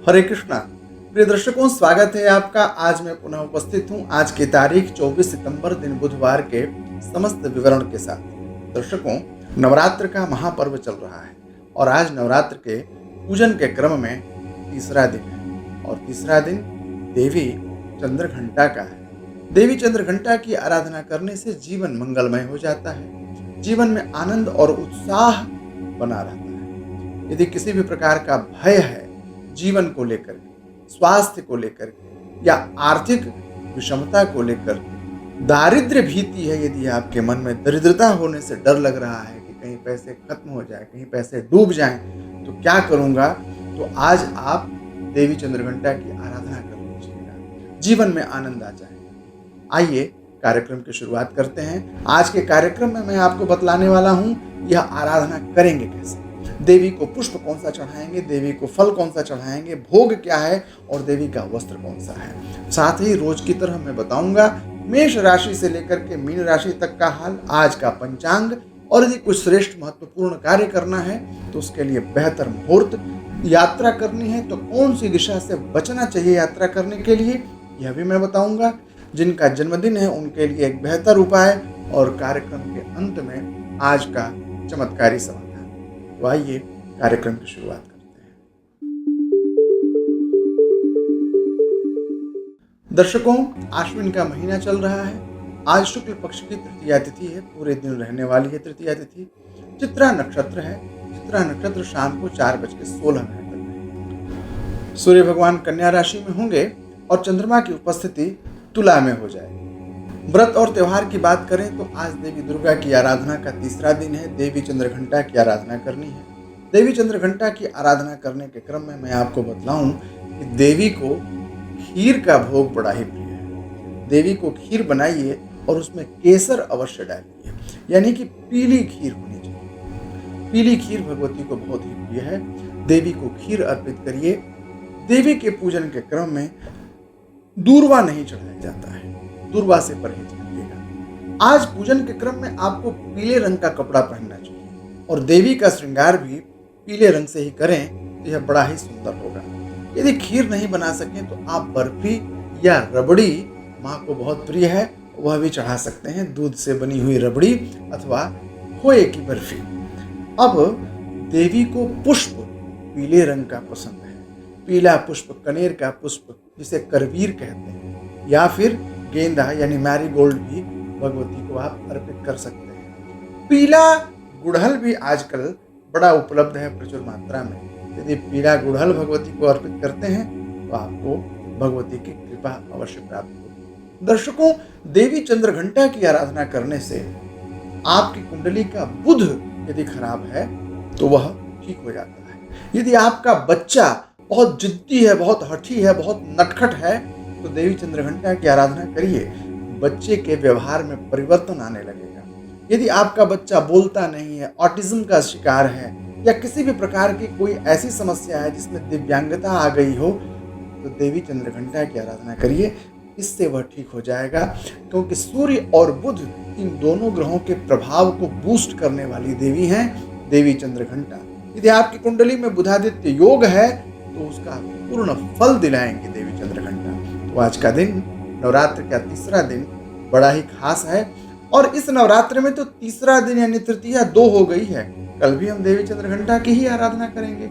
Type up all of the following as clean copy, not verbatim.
हरे कृष्णा। प्रिय दर्शकों, स्वागत है आपका। आज मैं पुनः उपस्थित हूँ आज की तारीख 24 सितंबर दिन बुधवार के समस्त विवरण के साथ। दर्शकों, नवरात्र का महापर्व चल रहा है और आज नवरात्र के पूजन के क्रम में तीसरा दिन है और तीसरा दिन देवी चंद्रघंटा का है। देवी चंद्रघंटा की आराधना करने से जीवन मंगलमय हो जाता है, जीवन में आनंद और उत्साह बना रहता है। यदि किसी भी प्रकार का भय है जीवन को लेकर के, स्वास्थ्य को लेकर के या आर्थिक विषमता को लेकर के, दारिद्र्य भीति है, यदि आपके मन में दरिद्रता होने से डर लग रहा है कि कहीं पैसे खत्म हो जाए, कहीं पैसे डूब जाएं, तो क्या करूंगा, तो आज आप देवी चंद्रघंटा की आराधना कर लीजिएगा, जीवन में आनंद आ जाएगा। आइए कार्यक्रम की शुरुआत करते हैं। आज के कार्यक्रम में मैं आपको बतलाने वाला हूं यह आराधना करेंगे कैसे, देवी को पुष्प कौन सा चढ़ाएंगे, देवी को फल कौन सा चढ़ाएंगे, भोग क्या है और देवी का वस्त्र कौन सा है। साथ ही रोज की तरह मैं बताऊंगा मेष राशि से लेकर के मीन राशि तक का हाल, आज का पंचांग, और यदि कुछ श्रेष्ठ महत्वपूर्ण कार्य करना है तो उसके लिए बेहतर मुहूर्त, यात्रा करनी है तो कौन सी दिशा से बचना चाहिए यात्रा करने के लिए, यह भी मैं बताऊंगा। जिनका जन्मदिन है उनके लिए एक बेहतर उपाय और कार्यक्रम के अंत में आज का चमत्कारी समाधान। तो आइए कार्यक्रम की शुरुआत करते हैं। दर्शकों, आश्विन का महीना चल रहा है। आज शुक्ल पक्ष की तृतीया तिथि है, पूरे दिन रहने वाली है तृतीया तिथि। चित्रा नक्षत्र है। चित्रा नक्षत्र शाम को 4:16 तक है। सूर्य भगवान कन्या राशि में होंगे और चंद्रमा की उपस्थिति तुला में हो जाएगी। व्रत और त्योहार की बात करें तो आज देवी दुर्गा की आराधना का तीसरा दिन है। देवी चंद्रघंटा की आराधना करनी है। देवी चंद्रघंटा की आराधना करने के क्रम में मैं आपको बतलाऊं कि देवी को खीर का भोग बड़ा ही प्रिय है। देवी को खीर बनाइए और उसमें केसर अवश्य डालिए, यानी कि पीली खीर होनी चाहिए। पीली खीर भगवती को बहुत ही प्रिय है। देवी को खीर अर्पित करिए। देवी के पूजन के क्रम में दूर्वा नहीं चढ़ाया जाता है, दूर्वा से परहेज करिएगा। आज पूजन के क्रम में आपको पीले रंग का कपड़ा पहनना चाहिए और देवी का श्रृंगार भी पीले रंग से ही करें तो यह बड़ा ही सुंदर होगा। यदि खीर नहीं बना सकें तो आप बर्फी या रबड़ी, माँ को बहुत प्रिय है, वह भी चढ़ा सकते हैं। दूध से बनी हुई रबड़ी अथवा खोए की बर्फी। अब देवी को पुष्प पीले रंग का पसंद है। पीला पुष्प, कनेर का पुष्प जिसे करवीर कहते हैं, या फिर गेंदा यानी मैरीगोल्ड भी भगवती को आप अर्पित कर सकते हैं। पीला गुड़हल भी आजकल बड़ा उपलब्ध है प्रचुर मात्रा में। यदि पीला गुड़हल भगवती को अर्पित करते हैं तो आपको भगवती की कृपा अवश्य प्राप्त होगी। दर्शकों, देवी चंद्रघंटा की आराधना करने से आपकी कुंडली का बुध यदि खराब है तो वह ठीक हो जाता है। यदि आपका बच्चा बहुत जिद्दी है, बहुत हठी है, बहुत नटखट है, तो देवी चंद्रघंटा की आराधना करिए, बच्चे के व्यवहार में परिवर्तन आने लगेगा। यदि आपका बच्चा बोलता नहीं है, ऑटिज्म का शिकार है या किसी भी प्रकार की कोई ऐसी समस्या है जिसमें दिव्यांगता आ गई हो, तो देवी चंद्रघंटा की आराधना करिए, इससे वह ठीक हो जाएगा। क्योंकि सूर्य और बुध इन दोनों ग्रहों के प्रभाव को बूस्ट करने वाली देवी हैं देवी चंद्रघंटा। यदि आपकी कुंडली में बुधादित्य योग है तो उसका पूर्ण फल दिलाएंगे देवी चंद्रघंटा। तो आज का दिन, नवरात्र का तीसरा दिन, बड़ा ही खास है और इस नवरात्र में तो तीसरा दिन यानी तृतीया 2 हो गई है। कल भी हम देवी चंद्रघंटा की ही आराधना करेंगे।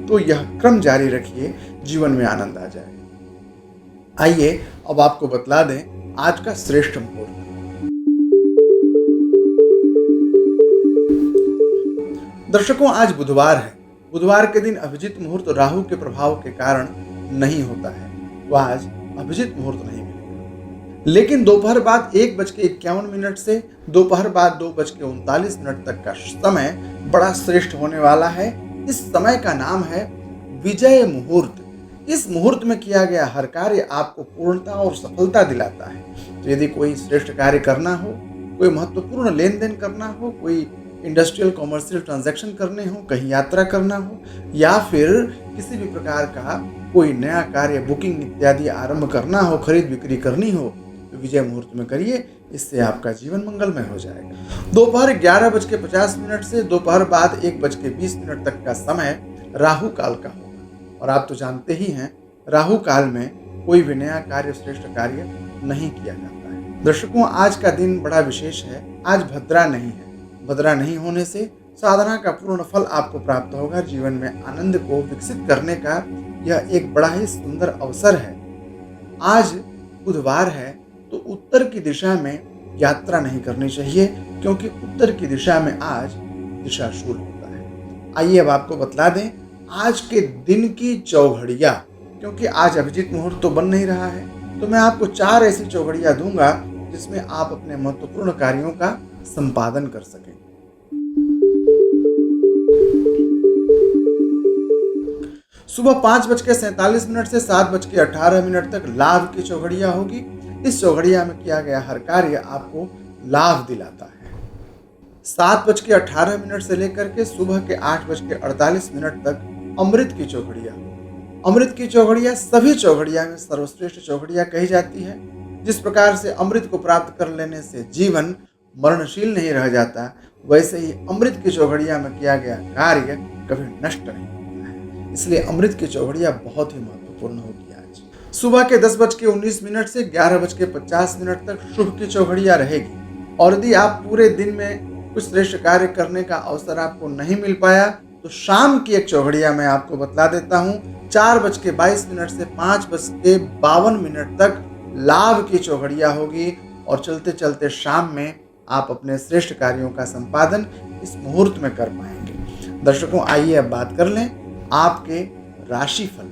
तो यह क्रम जारी रखिए, जीवन में आनंद आ जाएगा। आइए अब आपको बतला दें आज का श्रेष्ठ मुहूर्त। दर्शकों, आज बुधवार है। बुधवार के दिन अभिजीत मुहूर्त राहु के प्रभाव के कारण नहीं होता है, तो आज अभिजीत मुहूर्त नहीं मिलेगा। लेकिन दोपहर बाद 1:51 से दोपहर बाद 2:39 तक का समय बड़ा श्रेष्ठ होने वाला है। इस समय का नाम है विजय मुहूर्त। इस मुहूर्त में किया गया हर कार्य आपको पूर्णता और सफलता दिलाता है। तो यदि कोई श्रेष्ठ कार्य करना हो, कोई महत्वपूर्ण लेन देन करना हो, कोई इंडस्ट्रियल कॉमर्शियल ट्रांजैक्शन करने हो, कहीं यात्रा करना हो, या फिर किसी भी प्रकार का कोई नया कार्य, बुकिंग इत्यादि आरंभ करना हो, खरीद बिक्री करनी हो, तो विजय मुहूर्त में करिए, इससे आपका जीवन मंगलमय हो जाएगा। दोपहर 11:50 से दोपहर बाद 1:20 तक का समय राहु काल का होगा। और आप तो जानते ही हैं, राहु काल में कोई भी नया कार्य, श्रेष्ठ कार्य नहीं किया जाता है। दर्शकों, आज का दिन बड़ा विशेष है। आज भद्रा नहीं है। भद्रा नहीं होने से साधना का पूर्ण फल आपको प्राप्त होगा। जीवन में आनंद को विकसित करने का यह एक बड़ा ही सुंदर अवसर है। आज बुधवार है, तो उत्तर की दिशा में यात्रा नहीं करनी चाहिए, क्योंकि उत्तर की दिशा में आज दिशाशूल होता है। आइए अब आपको बतला दें आज के दिन की चौघड़ियाँ, क्योंकि आज अभिजीत मुहूर्त तो बन नहीं रहा है, तो मैं आपको 4 ऐसी चौघड़ियाँ दूंगा जिसमें आप अपने महत्वपूर्ण कार्यों का संपादन कर सकें। सुबह 5:47 से 7:18 तक लाभ की चौघड़ियाँ होगी। इस चौघड़िया में किया गया हर कार्य आपको लाभ दिलाता है। 7:18 से लेकर के सुबह के 8:48 तक अमृत की चौघड़िया। अमृत की चौघड़िया सभी चौघड़िया में सर्वश्रेष्ठ चौघड़िया कही जाती है। जिस प्रकार से अमृत को प्राप्त कर लेने से जीवन मरणशील नहीं रह जाता, वैसे ही अमृत की चौघड़िया में किया गया कार्य कभी नष्ट नहीं होता है। इसलिए अमृत की चौघड़िया बहुत ही महत्वपूर्ण होगी। आज सुबह के 10:19 से 11:50 तक शुभ की चौघड़िया रहेगी। और यदि आप पूरे दिन में कुछ श्रेष्ठ कार्य करने का अवसर आपको नहीं मिल पाया, तो शाम की एक चौघड़िया मैं आपको बतला देता हूँ। 4:22 से 5:52 तक लाभ की चौघड़िया होगी। और चलते चलते शाम में आप अपने श्रेष्ठ कार्यों का संपादन इस मुहूर्त में कर पाएंगे। दर्शकों, आइए अब बात कर लें आपके राशिफल।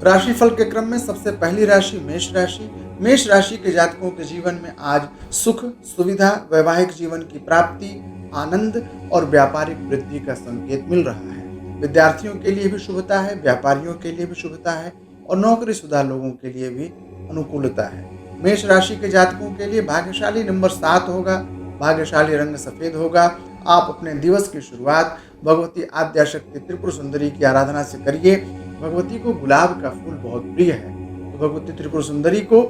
राशिफल के क्रम में सबसे पहली राशि मेष राशि। मेष राशि के जातकों के जीवन में आज सुख, सुविधा, वैवाहिक जीवन की प्राप्ति, आनंद और व्यापारिक वृद्धि का संकेत मिल रहा है। विद्यार्थियों के लिए भी शुभता है, व्यापारियों के लिए भी शुभता है और नौकरीशुदा लोगों के लिए भी अनुकूलता है। मेष राशि के जातकों के लिए भाग्यशाली नंबर 7 होगा। भाग्यशाली रंग सफेद होगा। आप अपने दिवस की शुरुआत भगवती आद्याशक्ति त्रिपुर सुंदरी की आराधना से करिए। भगवती को गुलाब का फूल बहुत प्रिय है, तो भगवती त्रिपुर सुंदरी को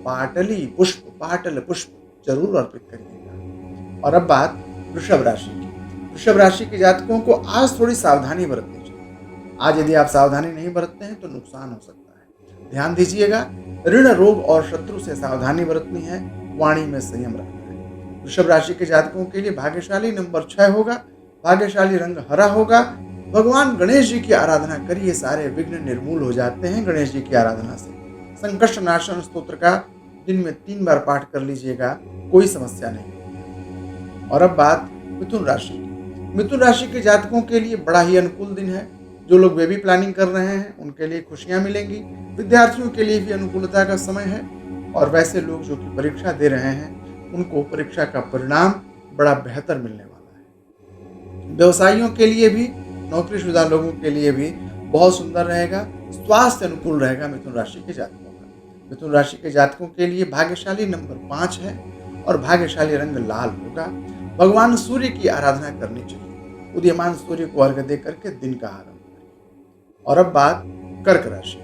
पाटल पुष्प जरूर अर्पित करिएगा। और अब बात वृषभ राशि की। वृषभ राशि के जातकों को आज थोड़ी सावधानी बरतनी चाहिए। आज यदि आप सावधानी नहीं बरतते हैं तो नुकसान हो सकता है। ध्यान दीजिएगा, ऋण, रोग और शत्रु से सावधानी बरतनी है। वाणी में संयम रखना है। वृषभ राशि के जातकों के लिए भाग्यशाली नंबर 6 होगा। भाग्यशाली रंग हरा होगा। भगवान गणेश जी की आराधना करिए, सारे विघ्न निर्मूल हो जाते हैं गणेश जी की आराधना से। संकष्ट नाशन स्तोत्र का दिन में 3 बार पाठ कर लीजिएगा, कोई समस्या नहीं। और अब बात मिथुन राशि की। मिथुन राशि के जातकों के लिए बड़ा ही अनुकूल दिन है। जो लोग बेबी प्लानिंग कर रहे हैं उनके लिए खुशियां मिलेंगी। विद्यार्थियों के लिए भी अनुकूलता का समय है। और वैसे लोग जो कि परीक्षा दे रहे हैं उनको परीक्षा का परिणाम बड़ा बेहतर मिलने वाला है। व्यवसायियों के लिए भी, नौकरीशुदा लोगों के लिए भी बहुत सुंदर रहेगा। स्वास्थ्य अनुकूल रहेगा मिथुन राशि के जातकों का। मिथुन राशि के जातकों के लिए भाग्यशाली नंबर 5 है और भाग्यशाली रंग लाल होगा। भगवान सूर्य की आराधना करनी चाहिए। उदीयमान सूर्य को अर्घ्य दे करके दिन का आरंभ करें। और अब बात कर्क राशि।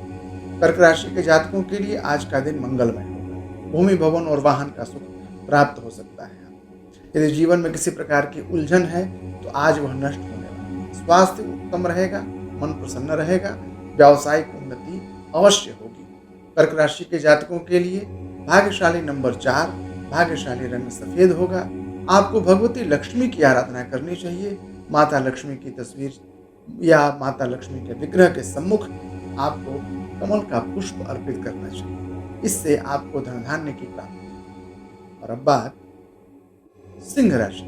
कर्क राशि के जातकों के लिए आज का दिन मंगलमय होगा। भूमि, भवन और वाहन का सुख प्राप्त हो सकता है। यदि जीवन में किसी प्रकार की उलझन है तो आज वह नष्ट होने वाली है। स्वास्थ्य उत्तम रहेगा, मन प्रसन्न रहेगा, व्यावसायिक उन्नति अवश्य होगी। कर्क राशि के जातकों के लिए भाग्यशाली नंबर 4, भाग्यशाली रंग सफेद होगा। आपको भगवती लक्ष्मी की आराधना करनी चाहिए। माता लक्ष्मी की तस्वीर या माता लक्ष्मी के विग्रह के सम्मुख आपको कमल का पुष्प अर्पित करना चाहिए। इससे आपको धन धान्य की प्राप्ति होगी। और अब बात सिंह राशि।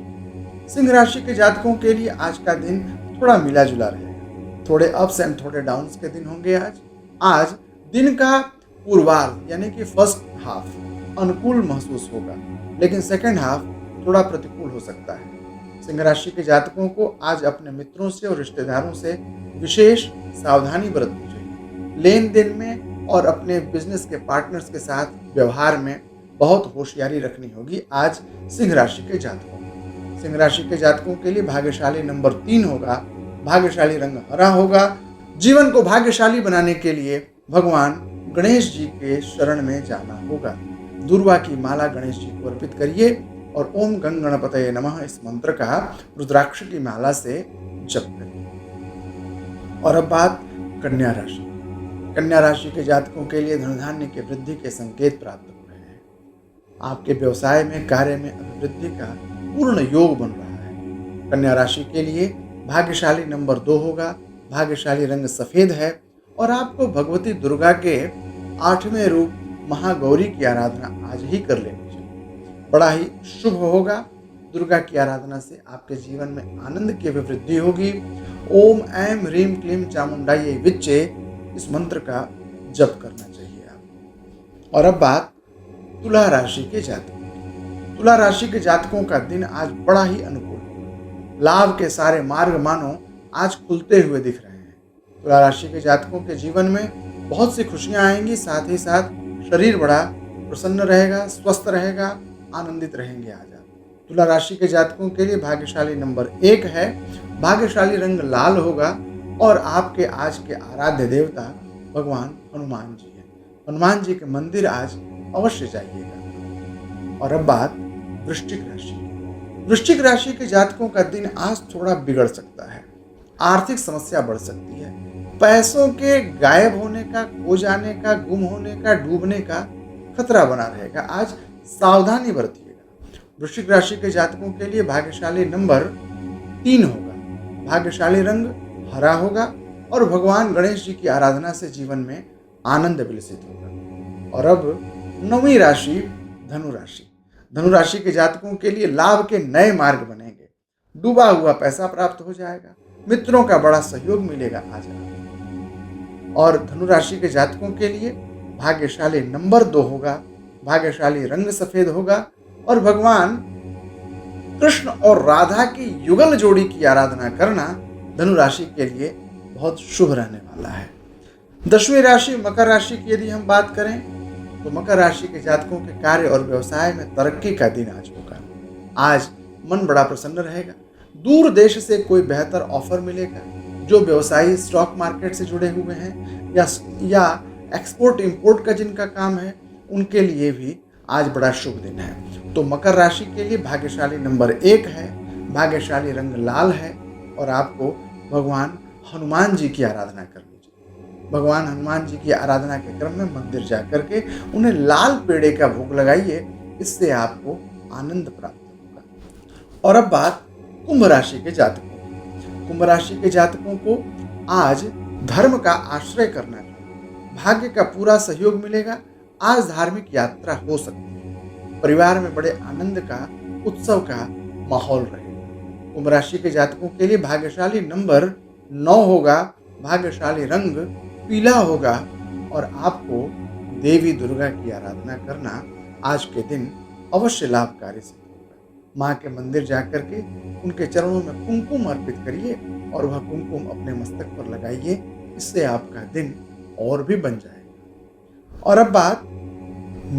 सिंह राशि के जातकों के लिए आज का दिन थोड़ा मिला जुला रहेगा। थोड़े अप्स एंड थोड़े डाउन्स के दिन होंगे। आज दिन का पूर्वार्ध यानी कि फर्स्ट हाफ अनुकूल महसूस होगा, लेकिन सेकंड हाफ थोड़ा प्रतिकूल हो सकता है। सिंह राशि के जातकों को आज अपने मित्रों से और रिश्तेदारों से विशेष सावधानी बरतनी चाहिए। लेन देन में और अपने बिजनेस के पार्टनर्स के साथ व्यवहार में बहुत होशियारी रखनी होगी आज सिंह राशि के जातकों को। सिंह राशि के जातकों के लिए भाग्यशाली नंबर 3 होगा। भाग्यशाली रंग हरा होगा। जीवन को भाग्यशाली बनाने के लिए भगवान गणेश जी के शरण में जाना होगा। दुर्वा की माला गणेश जी को अर्पित करिए। और ओम गंग गणपतये नमः इस मंत्र का रुद्राक्ष की माला से जप करिए। और अब बात कन्या राशि। कन्या राशि के जातकों के लिए धन धान्य के वृद्धि के संकेत प्राप्त हो रहे हैं। आपके व्यवसाय में, कार्य में अभिवृद्धि का पूर्ण योग बन रहा है। कन्या राशि के लिए भाग्यशाली नंबर 2 होगा, भाग्यशाली रंग सफेद है और आपको भगवती दुर्गा के 8वें रूप महागौरी की आराधना आज ही कर लेनी चाहिए। बड़ा ही शुभ होगा। दुर्गा की आराधना से आपके जीवन में आनंद की अभिवृद्धि होगी। ओम ऐं ह्रीं क्लीं चामुंडायै विच्चे इस मंत्र का जप करना चाहिए आप। और अब बात तुला राशि के जातकों की। तुला राशि के जातकों का दिन आज बड़ा ही अनुकूल होगा। लाभ के सारे मार्ग मानो आज खुलते हुए दिख रहे हैं। तुला राशि के जातकों के जीवन में बहुत सी खुशियां आएंगी, साथ ही साथ शरीर बड़ा प्रसन्न रहेगा, स्वस्थ रहेगा, आनंदित रहेंगे आज आप। तुला राशि के जातकों के लिए भाग्यशाली नंबर 1 है, भाग्यशाली रंग लाल होगा और आपके आज के आराध्य देवता भगवान हनुमान जी हैं। हनुमान जी के मंदिर आज अवश्य जाइएगा। और अब बात वृश्चिक राशि। वृश्चिक राशि के जातकों का दिन आज थोड़ा बिगड़ सकता है। आर्थिक समस्या बढ़ सकती है। पैसों के गायब होने का, खो जाने का, गुम होने का, डूबने का खतरा बना रहेगा। आज सावधानी बरतिएगा। वृश्चिक राशि के जातकों के लिए भाग्यशाली नंबर 3 होगा, भाग्यशाली रंग हरा होगा और भगवान गणेश जी की आराधना से जीवन में आनंद विलसित होगा। और अब 9वीं राशि धनु राशि। धनु राशि के जातकों के लिए लाभ के नए मार्ग बनेंगे। डूबा हुआ पैसा प्राप्त हो जाएगा। मित्रों का बड़ा सहयोग मिलेगा आज आपको। और धनु राशि के जातकों के लिए भाग्यशाली नंबर 2 होगा, भाग्यशाली रंग सफेद होगा और भगवान कृष्ण और राधा की युगल जोड़ी की आराधना करना धनु राशि के लिए बहुत शुभ रहने वाला है। 10वीं राशि मकर राशि की यदि हम बात करें तो मकर राशि के जातकों के कार्य और व्यवसाय में तरक्की का दिन आज होगा। आज मन बड़ा प्रसन्न रहेगा। दूर देश से कोई बेहतर ऑफर मिलेगा। जो व्यवसायी स्टॉक मार्केट से जुड़े हुए हैं या एक्सपोर्ट इंपोर्ट का जिनका काम है, उनके लिए भी आज बड़ा शुभ दिन है। तो मकर राशि के लिए भाग्यशाली नंबर 1 है, भाग्यशाली रंग लाल है और आपको भगवान हनुमान जी की आराधना करनी चाहिए। भगवान हनुमान जी की आराधना के क्रम में मंदिर जाकर के उन्हें लाल पेड़े का भोग लगाइए, इससे आपको आनंद प्राप्त होगा। और अब बात कुंभ राशि के जातकों की। कुंभ राशि के जातकों को आज धर्म का आश्रय करना चाहिए। भाग्य का पूरा सहयोग मिलेगा। आज धार्मिक यात्रा हो सकती है। परिवार में बड़े आनंद का, उत्सव का माहौल रहेगा। कुंभ राशि के जातकों के लिए भाग्यशाली नंबर 9 होगा, भाग्यशाली रंग पीला होगा और आपको देवी दुर्गा की आराधना करना आज के दिन अवश्य लाभकारी सिद्ध होगा। माँ के मंदिर जाकर के उनके चरणों में कुमकुम अर्पित करिए और वह कुमकुम अपने मस्तक पर लगाइए, इससे आपका दिन और भी बन जाएगा। और अब बात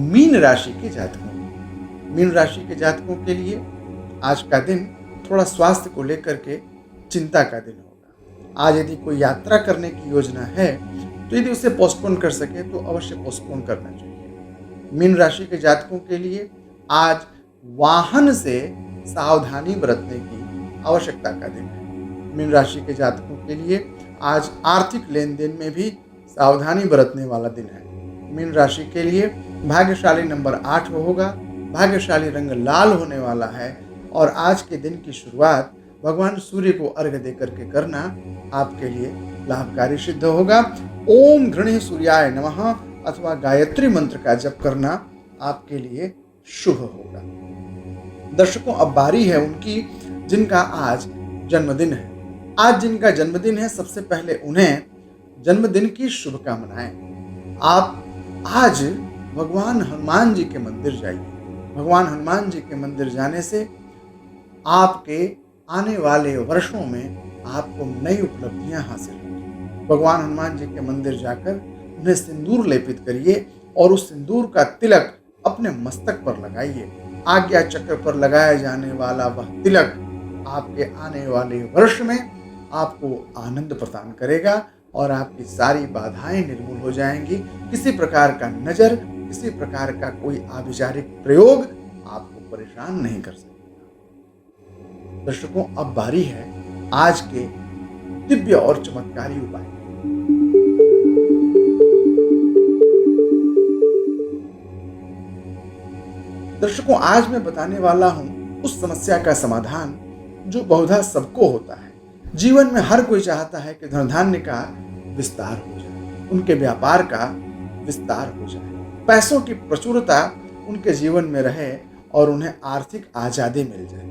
मीन राशि के जातकों की। मीन राशि के जातकों के लिए आज का दिन थोड़ा स्वास्थ्य को लेकर के चिंता का दिन होगा। आज यदि कोई यात्रा करने की योजना है तो यदि उसे पोस्टपोन कर सके तो अवश्य पोस्टपोन करना चाहिए। मीन राशि के जातकों के लिए आज वाहन से सावधानी बरतने की आवश्यकता का दिन है। मीन राशि के जातकों के लिए आज आर्थिक लेन देन में भी सावधानी बरतने वाला दिन है। मीन राशि के लिए भाग्यशाली नंबर 8 होगा, भाग्यशाली रंग लाल होने वाला है और आज के दिन की शुरुआत भगवान सूर्य को अर्घ्य देकर के करना आपके लिए लाभकारी सिद्ध होगा। ओम घृणे सूर्याय नमः अथवा गायत्री मंत्र का जप करना आपके लिए शुभ होगा। दर्शकों, अब बारी है उनकी जिनका आज जन्मदिन है। आज जिनका जन्मदिन है, सबसे पहले उन्हें जन्मदिन की शुभकामनाएं। आप आज भगवान हनुमान जी के मंदिर जाइए। भगवान हनुमान जी के मंदिर जाने से आपके आने वाले वर्षों में आपको नई उपलब्धियां हासिल होंगी। भगवान हनुमान जी के मंदिर जाकर उन्हें सिंदूर लेपित करिए और उस सिंदूर का तिलक अपने मस्तक पर लगाइए। आज्ञा चक्र पर लगाया जाने वाला वह तिलक आपके आने वाले वर्ष में आपको आनंद प्रदान करेगा और आपकी सारी बाधाएं निर्मूल हो जाएंगी। किसी प्रकार का नजर, किसी प्रकार का कोई आभिचारिक प्रयोग आपको परेशान नहीं कर सकेगा। दर्शकों, अब बारी है आज के दिव्य और चमत्कारी उपाय। दर्शकों, आज मैं बताने वाला हूं उस समस्या का समाधान जो बहुधा सबको होता है। जीवन में हर कोई चाहता है कि धन धान्य का विस्तार हो जाए, उनके व्यापार का विस्तार हो जाए, पैसों की प्रचुरता उनके जीवन में रहे और उन्हें आर्थिक आज़ादी मिल जाए।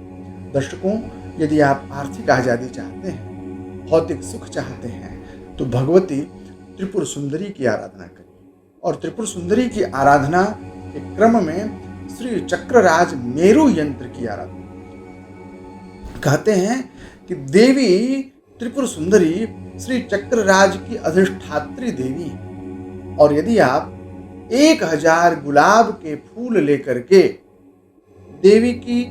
दर्शकों, यदि आप आर्थिक आज़ादी चाहते हैं, भौतिक सुख चाहते हैं, तो भगवती त्रिपुर सुंदरी की आराधना करिए। और त्रिपुर सुंदरी की आराधना के क्रम में श्री चक्रराज मेरु यंत्र की आराधना। कहते हैं कि देवी त्रिपुर सुंदरी श्री चक्रराज की अधिष्ठात्री देवी है। और यदि आप 1000 गुलाब के फूल लेकर के देवी की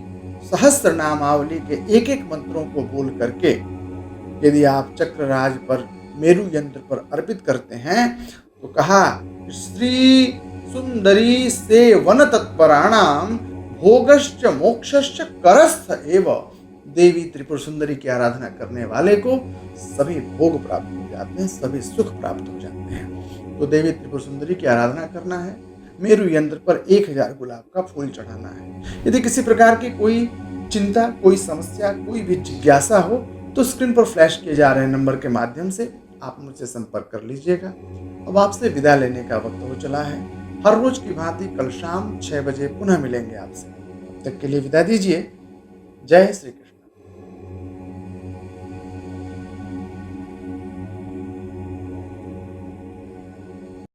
सहस्त्र नामावली के एक एक मंत्रों को बोल करके यदि आप चक्रराज पर मेरु यंत्र पर अर्पित करते हैं, तो कहा श्री सुंदरी से वन तत्पराणाम भोगश्च मोक्षश्च करस्थ एव। देवी त्रिपुर सुंदरी की आराधना करने वाले को सभी भोग प्राप्त हो जाते हैं, सभी सुख प्राप्त हो जाते हैं। तो देवी त्रिपुर सुंदरी की आराधना करना है, मेरु यंत्र पर 1000 गुलाब का फूल चढ़ाना है। यदि किसी प्रकार की कोई चिंता, कोई समस्या, कोई भी जिज्ञासा हो तो स्क्रीन पर फ्लैश किए जा रहे नंबर के माध्यम से आप मुझसे संपर्क कर लीजिएगा। अब आपसे विदा लेने का वक्त हो चला है। हर रोज की भांति कल शाम 6 बजे पुनः मिलेंगे आपसे। तब तक के लिए विदा दीजिए। जय श्री कृष्ण।